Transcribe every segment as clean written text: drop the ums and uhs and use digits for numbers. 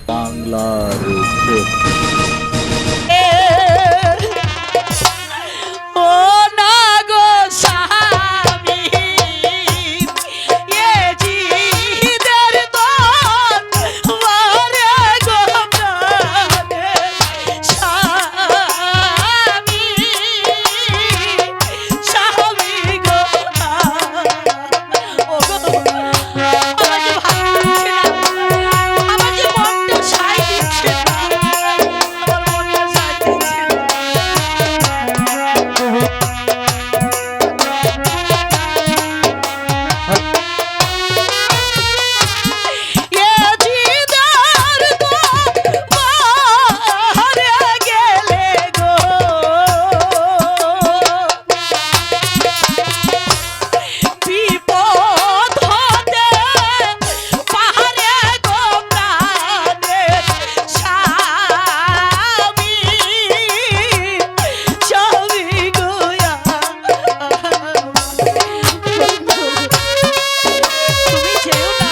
বাংলার ও না গো স্বামী এ জিদের দন মারে গো প্রাণে স্বামী স্বামী গো ও গো আমার যে ভালো লাগছে না আমার যে মনটা সাই দিচ্ছে না আমার মনটা সাই দিচ্ছে না এ জিদার মারে গেলে গো বিপদ হতে পারে গো প্রাণের স্বামী স্বামী গো তুমি যেও না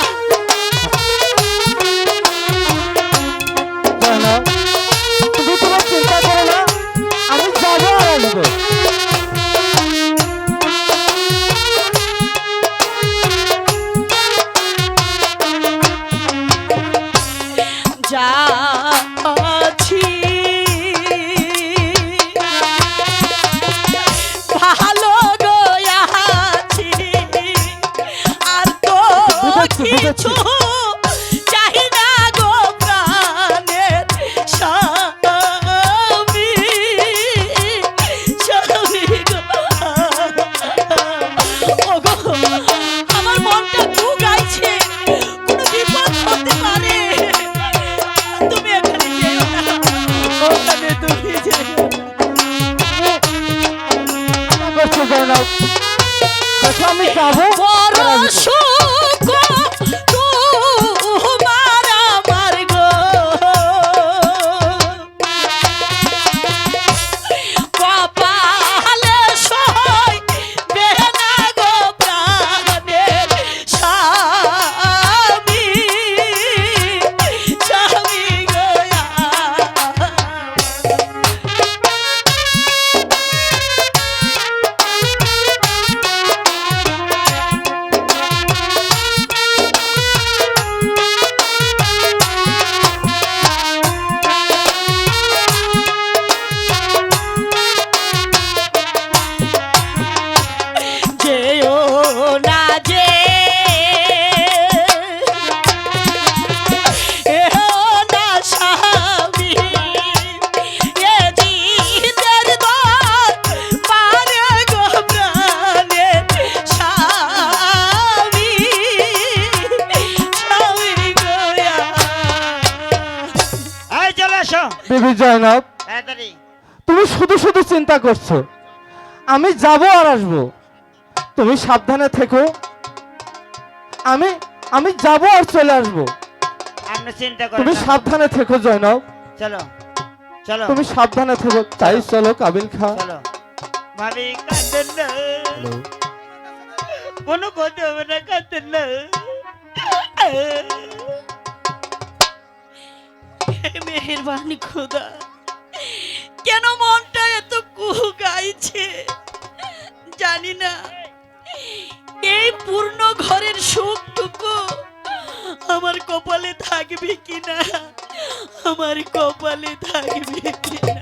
জানো, তুমি তোমার চিন্তা করো না, আমি যাবো আর আসবো। যাচ্ছি ভালো গো আছি আর তো বুঝাচ্ছি, কিছু চাই না গো প্রাণের স্বামী স্বামী গো ও গো আমার মনটা গু গাইছে কোনো বিপদ হতে পারে তুমি এখানে যেও না ওখানে তুমি যেও না করছো জানো, দেখো আমি যাবো বড় আর আসবো। সুখ তোমার আমার গো কপালে সই বেনা গো প্রাণের স্বামী স্বামী গো যেও না যে এও না স্বামী এ জিদের দন পারে গো প্রাণের স্বামী স্বামী গো এই চলে এসো বিবি জয়নব, তাড়াতাড়ি। তুমি শুধু শুধু চিন্তা করছো, আমি যাবো আর আসবো। তুমি সাবধানে থেকো, আমি আমি যাবো আর চলে আসবো। আপনি চিন্তা তুমি করেন না। সাবধানে থেকো জয়নব, চলো চলো তুমি সাবধানে থেকো। তাই চলো কাবিল খা। চলো ভাবি কাঁদেন না, কোনো কথা হবে না, কাঁদেন না। মেহেরবানি খোদা কেন মনটা এত কুহু গাইছে জানি না এই পূর্ণ ঘরের সুখটুকু আমার কপালে থাকবে কিনা আমার কপালে থাকবে কিনা